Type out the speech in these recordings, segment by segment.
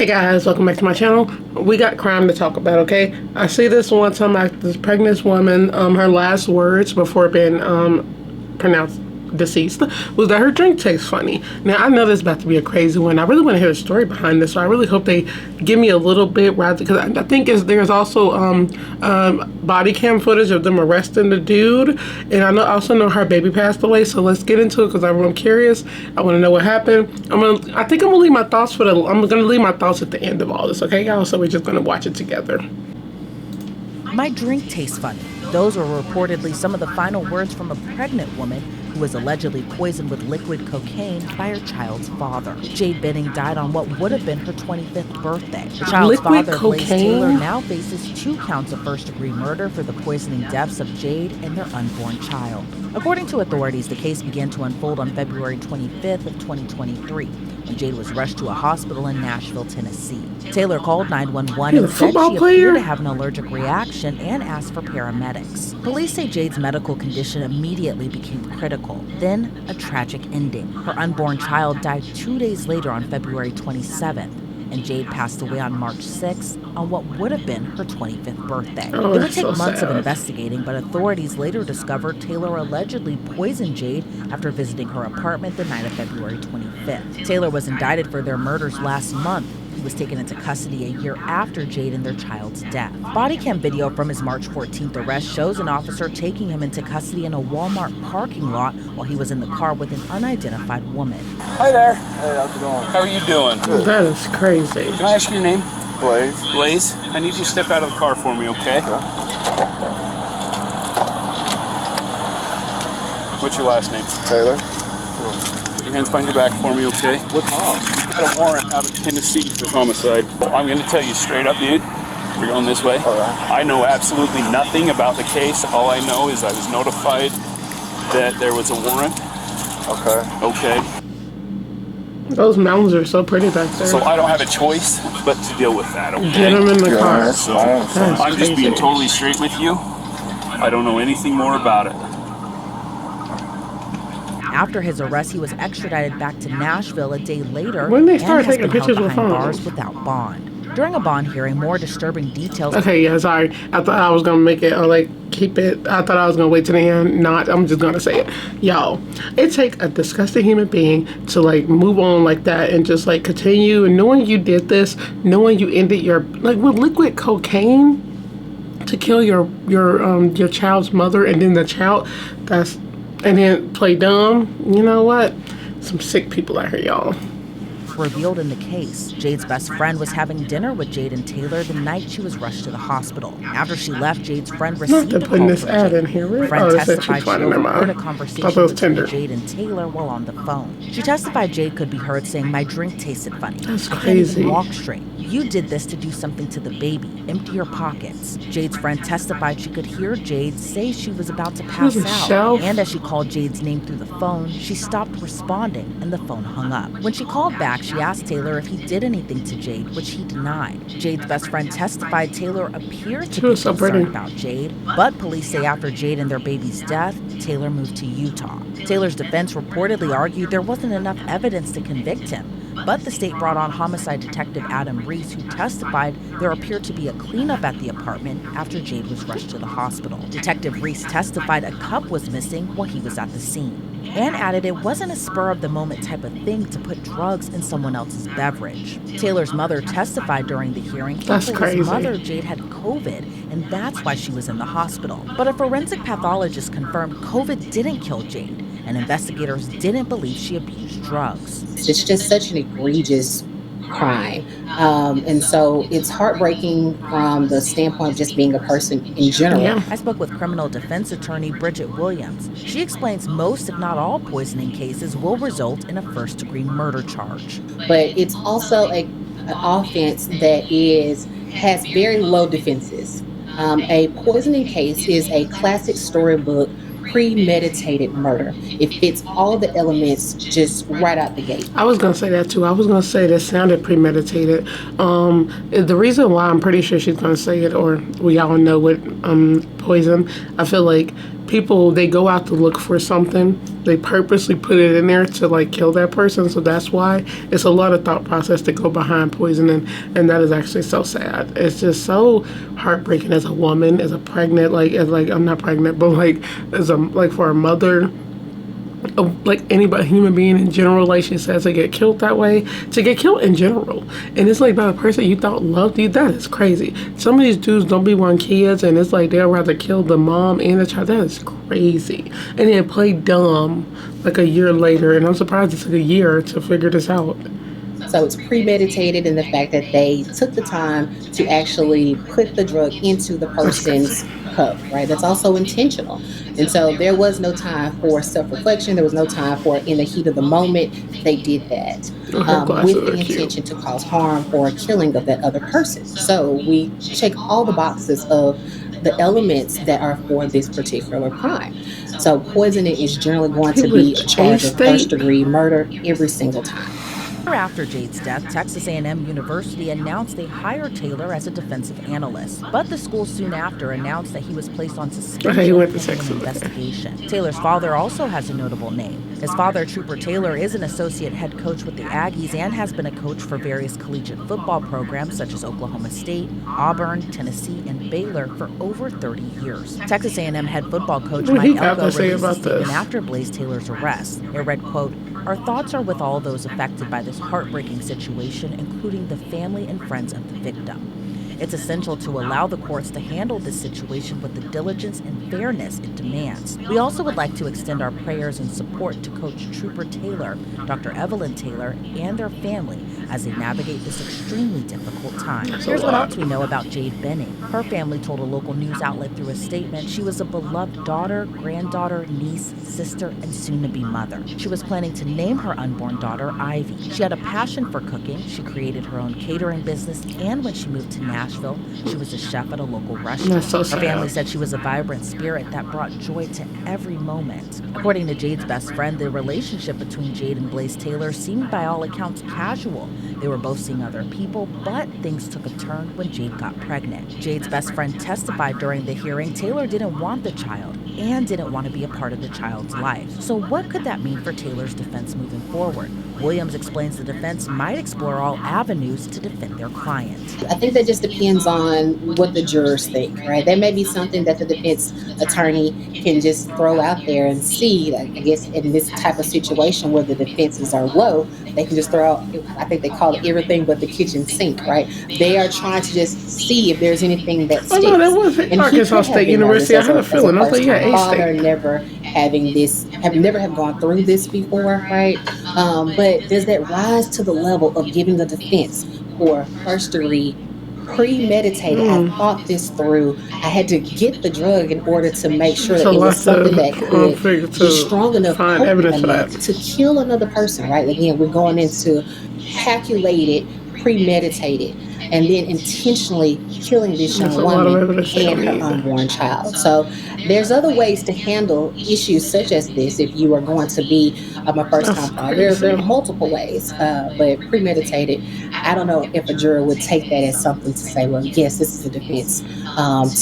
Hey guys, welcome back to my channel. We got crime to talk about, okay? I see this one time, like this pregnant woman, her last words before being pronounced deceased was that her drink tastes funny. Now I know this is about to be a crazy one. I really want to hear the story behind this, so I really hope they give me a little bit rather, because I think there's also body cam footage of them arresting the dude, and I also know her baby passed away. So let's get into it because I'm curious. I want to know what happened. I think I'm gonna leave my thoughts I'm gonna leave my thoughts at the end of all this, okay, y'all? So we're just gonna watch it together. My drink tastes funny. Those were reportedly some of the final words from a pregnant woman who was allegedly poisoned with liquid cocaine by her child's father. Jade Benning died on what would have been her 25th birthday. The child's father, Blaze Taylor, now faces 2 counts of first-degree murder for the poisoning deaths of Jade and their unborn child. According to authorities, the case began to unfold on February 25th of 2023. When Jade was rushed to a hospital in Nashville, Tennessee. Taylor called 911 and said she appeared to have an allergic reaction and asked for paramedics. Police say Jade's medical condition immediately became critical, then a tragic ending. Her unborn child died 2 days later on February 27th, and Jade passed away on March 6th on what would have been her 25th birthday. It would take months of investigating, but authorities later discovered Taylor allegedly poisoned Jade after visiting her apartment the night of February 25th. Taylor was indicted for their murders last month. He was taken into custody a year after Jade and their child's death. Body cam video from his March 14th arrest shows an officer taking him into custody in a Walmart parking lot while he was in the car with an unidentified woman. Hi there. Hey, how's it going? How are you doing? Good. That is crazy. Can I ask your name? Blaze. Blaze? I need you to step out of the car for me, okay? What's your last name? Taylor. Put your hands behind your back for me, okay? What's wrong? Got a warrant out of Tennessee for homicide. I'm going to tell you straight up, dude. We're going this way. All right. I know absolutely nothing about the case. All I know is I was notified that there was a warrant. Okay. Okay. Those mountains are so pretty back there. So I don't have a choice but to deal with that, okay? Get them in the car. So I'm just being totally straight with you. I don't know anything more about it. After his arrest, he was extradited back to Nashville a day later. When they started taking pictures with phones. Bars without bond. During a bond hearing, more disturbing details. Okay, yeah, sorry. I thought I was gonna make it keep it. I thought I was gonna wait to the end. Not. I'm just gonna say it, y'all. It takes a disgusting human being to move on like that and just continue. And knowing you did this, knowing you ended your with liquid cocaine to kill your child's mother, and then the child and then play dumb. You know what? Some sick people out here, y'all. Revealed in the case, Jade's best friend was having dinner with Jade and Taylor the night she was rushed to the hospital. After she left, Jade's friend received a call from this ad in here. Jade. Friend testified she overheard a conversation between Jade and Taylor while on the phone. She testified Jade could be heard saying, "My drink tasted funny. That's I crazy. can't even walk straight. You did this to do something to the baby. Empty your pockets." Jade's friend testified she could hear Jade say she was about to pass out. And as she called Jade's name through the phone, she stopped responding and the phone hung up. When she called back, she asked Taylor if he did anything to Jade, which he denied. Jade's best friend testified Taylor appeared to be concerned about Jade, but police say after Jade and their baby's death, Taylor moved to Utah. Taylor's defense reportedly argued there wasn't enough evidence to convict him, but the state brought on homicide detective Adam Reese, who testified there appeared to be a cleanup at the apartment after Jade was rushed to the hospital. Detective Reese testified a cup was missing while he was at the scene, and added it wasn't a spur-of-the-moment type of thing to put drugs in someone else's beverage. Taylor's mother testified during the hearing. That's crazy. His mother, Jade, had COVID, and that's why she was in the hospital. But a forensic pathologist confirmed COVID didn't kill Jade, and investigators didn't believe she abused drugs. It's just such an egregious crime. And so it's heartbreaking from the standpoint of just being a person in general. Yeah. I spoke with criminal defense attorney Bridget Williams. She explains most, if not all, poisoning cases will result in a first-degree murder charge. But it's also an offense that has very low defenses. A poisoning case is a classic storybook premeditated murder. It fits all the elements just right out the gate. I was going to say that too. I was going to say that sounded premeditated. The reason why I'm pretty sure she's going to say it, or we all know what poison, I feel like people, they go out to look for something. They purposely put it in there to like kill that person. So that's why it's a lot of thought process to go behind poisoning, and that is actually so sad. It's just so heartbreaking as a woman, as a pregnant, I'm not pregnant, but like as a like for a mother. Like anybody, human being in general, like she says, to get killed that way, to get killed in general, and it's like by a person you thought loved you. That is crazy. Some of these dudes don't be wanting kids, and it's like they'd rather kill the mom and the child. That is crazy. And then play dumb like a year later, and I'm surprised it took a year to figure this out. So it's premeditated in the fact that they took the time to actually put the drug into the person's cup, right? That's also intentional. And so there was no time for self-reflection. There was no time for, in the heat of the moment, they did that with the intention to cause harm or killing of that other person. So we check all the boxes of the elements that are for this particular crime. So poisoning is generally going to be a charge of first-degree murder every single time. After Jade's death, Texas A&M University announced they hired Taylor as a defensive analyst, but the school soon after announced that he was placed on suspension pending an investigation. Taylor's father also has a notable name. His father, Trooper Taylor, is an associate head coach with the Aggies and has been a coach for various collegiate football programs such as Oklahoma State, Auburn, Tennessee, and Baylor for over 30 years. Texas A&M head football coach Mike Elko released a statement after Blaze Taylor's arrest. It read, quote, "Our thoughts are with all those affected by this heartbreaking situation, including the family and friends of the victim. It's essential to allow the courts to handle this situation with the diligence and fairness it demands. We also would like to extend our prayers and support to Coach Trooper Taylor, Dr. Evelyn Taylor, and their family as they navigate this extremely difficult time." Here's what else we know about Jade Benning. Her family told a local news outlet through a statement she was a beloved daughter, granddaughter, niece, sister, and soon-to-be mother. She was planning to name her unborn daughter Ivy. She had a passion for cooking. She created her own catering business, and when she moved to Nashville, she was a chef at a local restaurant. So her family said she was a vibrant spirit that brought joy to every moment. According to Jade's best friend, the relationship between Jade and Blaze Taylor seemed by all accounts casual. They were both seeing other people, but things took a turn when Jade got pregnant. Jade's best friend testified during the hearing Taylor didn't want the child and didn't want to be a part of the child's life. So what could that mean for Taylor's defense moving forward? Williams explains the defense might explore all avenues to defend their client. I think that just depends on what the jurors think, right? That may be something that the defense attorney can just throw out there and see. Like, I guess in this type of situation where the defenses are low, they can just throw out, I think they call it everything but the kitchen sink, right? They are trying to just see if there's anything that sticks. Oh no, that was Arkansas State University. I had a feeling. I was like, yeah, father never having this, never have gone through this before, right? But does that rise to the level of giving the defense for first degree premeditated? I thought this through. I had to get the drug in order to make sure that it was something that could be strong enough, to kill another person, right? Again, we're going into calculated, premeditated, and then intentionally killing this young woman and her unborn child. So there's other ways to handle issues such as this if you are going to be a first-time father. There are multiple ways, but premeditated, I don't know if a juror would take that as something to say, well, yes, this is a defense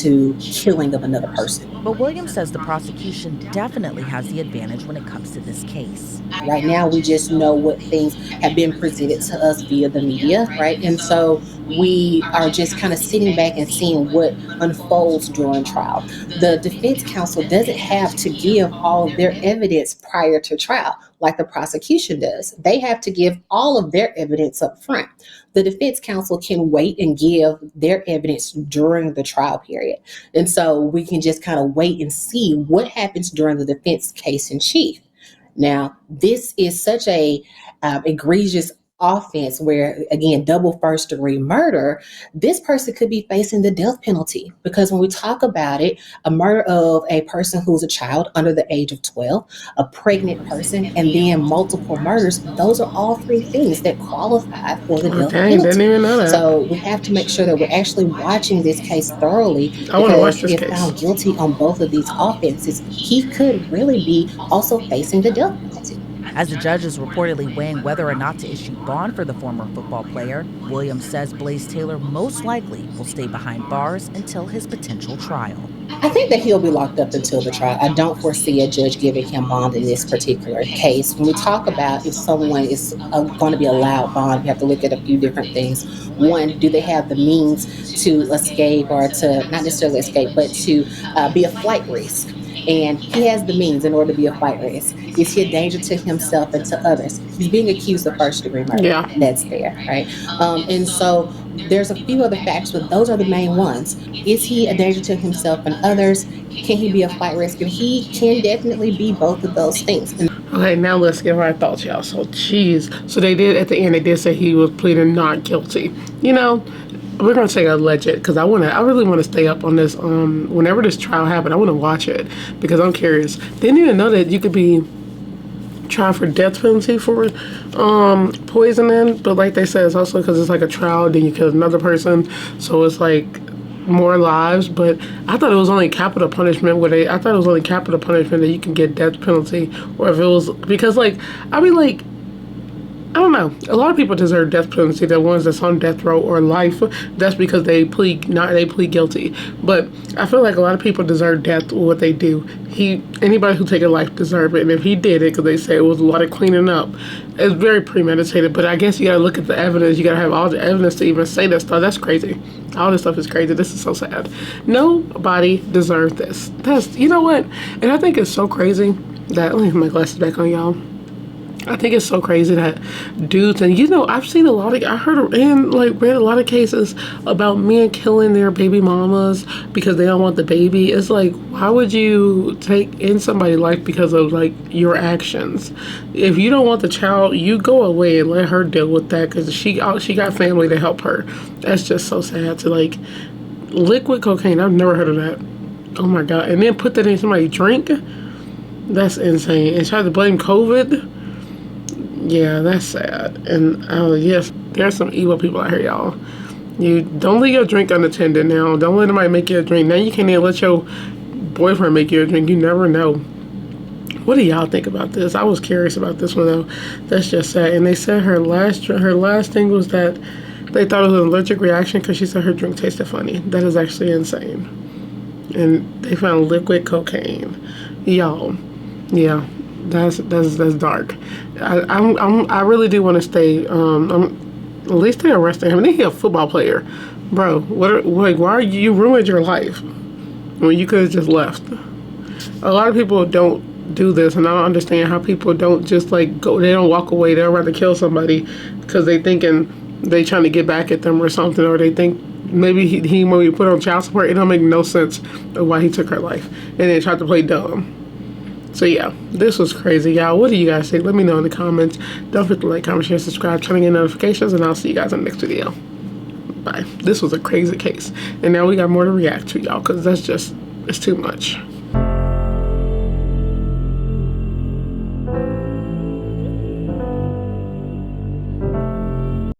to killing of another person. But Williams says the prosecution definitely has the advantage when it comes to this case. Right now, we just know what things have been presented to us via the media, right? And so we are just kind of sitting back and seeing what unfolds during trial. The defense counsel doesn't have to give all of their evidence prior to trial like the prosecution does. They have to give all of their evidence up front. The defense counsel can wait and give their evidence during the trial period. And so we can just kind of wait and see what happens during the defense case in chief. Now, this is such a egregious offense where, again, double first degree murder, this person could be facing the death penalty, because when we talk about it, a murder of a person who's a child under the age of 12, a pregnant person, and then multiple murders, those are all three things that qualify for the death penalty. Didn't even know that. So we have to make sure that we're actually watching this case thoroughly. I want to watch this if case. Found guilty on both of these offenses, he could really be also facing the death penalty. As the judge is reportedly weighing whether or not to issue bond for the former football player, Williams says Blaze Taylor most likely will stay behind bars until his potential trial. I think that he'll be locked up until the trial. I don't foresee a judge giving him bond in this particular case. When we talk about if someone is going to be allowed bond, we have to look at a few different things. One, do they have the means to escape, or to not necessarily escape, but to be a flight risk? And he has the means in order to be a flight risk. Is he a danger to himself and to others? He's being accused of first-degree murder. Yeah. That's there, right? And so there's a few other facts, but those are the main ones. Is he a danger to himself and others? Can he be a flight risk? And he can definitely be both of those things. Okay, now let's give our thoughts, y'all. So, so they did, at the end, they did say he was pleading not guilty. You know, we're gonna say alleged, because I really want to stay up on this. Whenever this trial happened, I want to watch it because I'm curious. Didn't even know that you could be tried for death penalty for poisoning, but like they said, it's also because it's like a trial, then you kill another person, so it's like more lives. But I thought it was only capital punishment that you can get death penalty, or if it was because I don't know. A lot of people deserve death penalty. The ones that's on death row or life, that's because they plead guilty. But I feel like a lot of people deserve death for what they do. Anybody who take a life deserve it. And if he did it, because they say it was a lot of cleaning up, it's very premeditated. But I guess you gotta look at the evidence. You gotta have all the evidence to even say that stuff. That's crazy. All this stuff is crazy. This is so sad. Nobody deserves this. You know what? And I think it's so crazy that, let me put my glasses back on, y'all. I think it's so crazy that dudes, and I've seen I heard and read a lot of cases about men killing their baby mamas because they don't want the baby. It's like, why would you take in somebody's life because of your actions? If you don't want the child, you go away and let her deal with that, because she got family to help her. That's just so sad. To liquid cocaine, I've never heard of that. Oh my God. And then put that in somebody's drink. That's insane. And try to blame COVID. Yeah, that's sad. And yes, there's some evil people out here, y'all. You don't leave your drink unattended now. Don't let anybody make you a drink. Now you can't even let your boyfriend make you a drink. You never know. What do y'all think about this? I was curious about this one though. That's just sad. And they said her last thing was that they thought it was an allergic reaction because she said her drink tasted funny. That is actually insane. And they found liquid cocaine. Y'all, yeah. That's dark. I really do want to stay. At least they arrested him. He's a football player, bro. Why are you ruined your life when you could have just left? A lot of people don't do this, and I don't understand how people don't just go. They don't walk away. They'd rather kill somebody because they trying to get back at them or something, or they think maybe he maybe put on child support. It don't make no sense of why he took her life, and then tried to play dumb. So yeah, this was crazy, y'all. What do you guys think? Let me know in the comments. Don't forget to like, comment, share, subscribe, turn on your notifications, and I'll see you guys in the next video. Bye. This was a crazy case. And now we got more to react to, y'all, because it's too much.